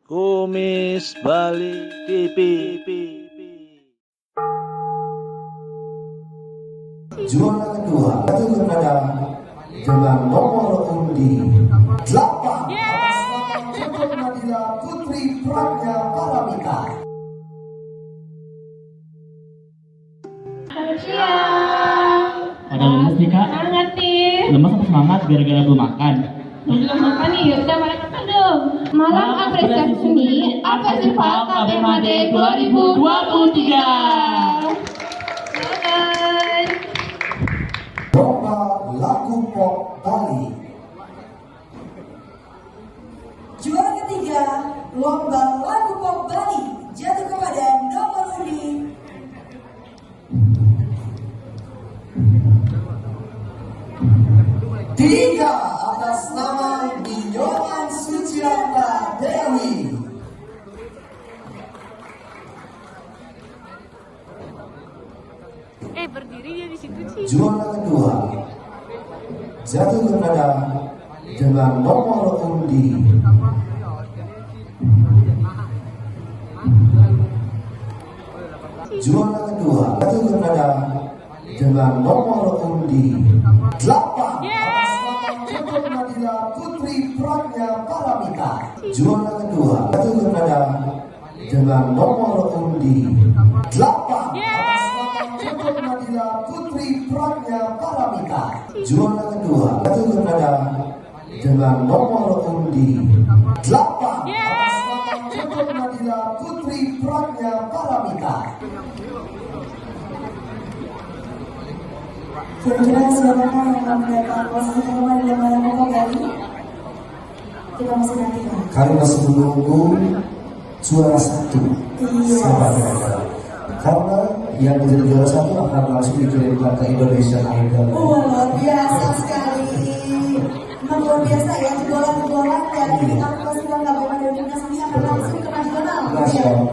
Kumis Bali TV. Juara kedua jatuh kepada dengan nomor undi 8 atas nama Joko Nadila Putri Pragya Paramita. Selamat siang. Pada lemes nih kak? Hangat nih. Lemes atau semangat gara-gara belum makan? Belum makan nih, yuk kita makan dong. Malam apresiasi seni Festival KBMAD 2023. Bye. Lomba Lagu Pop Bali. Juara ketiga, Lomba Lagu Pop Bali jatuh kepada nomor undi 3 atas nama Ninyoman Sucianta Dewi. Berdiri dia di situ sih. Juara kedua jatuh kepada dengan nomor undi 8 atas nama Joko Nadila Putri Pragya Paramita. Juara kedua jatuh kepada dengan nomor undi 8 atas nama Joko Nadila Putri Pragya Paramita. Juara kedua jatuh kepada dengan nomor undi 8 atas nama Joko Nadila Putri Pragya Paramita. Kira-kira siapakah yang akan mendapat posisi pertama di Lomba Lagu Pop Bali? Kita masih nantikan. Kami masih menunggu juara 1. Iya. Siapa kira-kira? Karena yang menjadi juara 1 akan langsung dikirimkan ke Indonesian Idol. Luar biasa sekali. Memang luar biasa ya, jebolan-jebolan dari Festival KBMAD Indonesia ini akan langsung ke nasional. Nasional.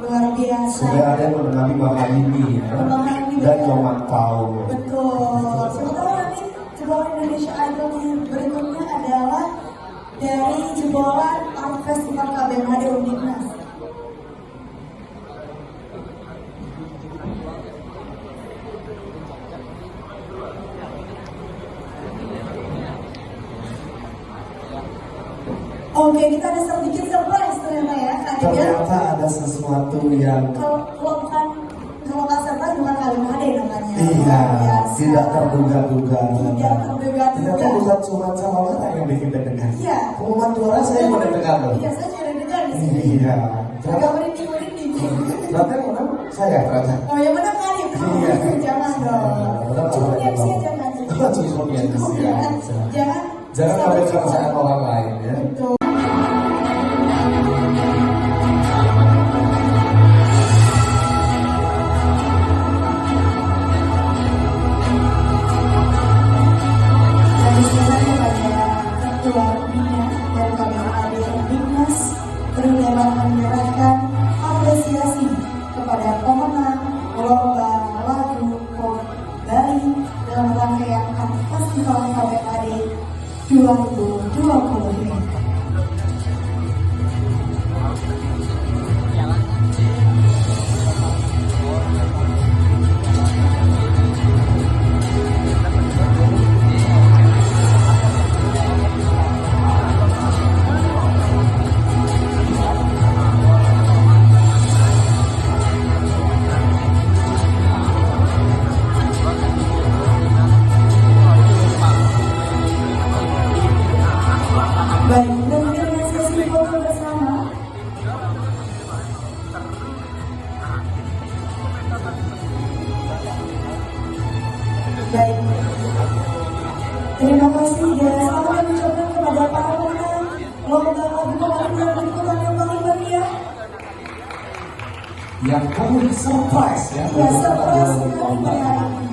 Luar biasa. Sudah ada yang mengenali Mahalini ya, dan Nyoman Paul. Betul. Sementara nanti jebolan Indonesia Idol berikutnya adalah dari jebolan Art Festival KBMAD Undiknas. Oke, kita ada sedikit surprise ternyata ya, Kak Dika. Ternyata ada sesuatu yang Kalau nggak surprise bukan KBMAD namanya. iya, Biasa. tidak terduga-duga. Tidak terduga-duga. Ternyata bukan cuma sama orang yang bikin deg-degan. Iya. Pengumuman juara saya mau deg-degan loh. Iya, saya juga deg-degan di sini. Iya. Agak merinding-merinding. Berarti yang menang saya ternyata. Oh, yang mana kali? Iya. Jangan dong. Cukup MC aja kan. Cukup MC aja. Jangan Jangan ambil kepercayaan orang lain ya. Betul. Dan sekarang kepada Ketua Bina dan KBMAD Undiknas dapat menyerahkan apresiasi kepada pemenang Lomba Lagu Pop Bali dalam rangkaian Festival KBMAD 2023. Baik, kita dengan sesi foto bersama. Baik, terima kasih dan selamat kami ucapkan kepada para pemenang Lomba Lagu Pop Bali yang paling meriah. Yang kamu surprise ya. Ya, surprise sekali hari ini.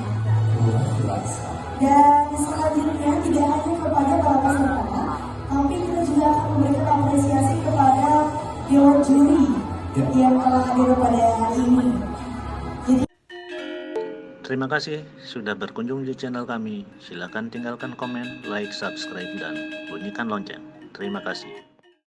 Dan selanjutnya tidak hanya kepada para peserta, tapi kita juga akan memberikan apresiasi kepada dewan juri yang telah hadir pada hari ini. Terima kasih sudah berkunjung di channel kami. Silakan tinggalkan komen, like, subscribe, dan bunyikan lonceng. Terima kasih.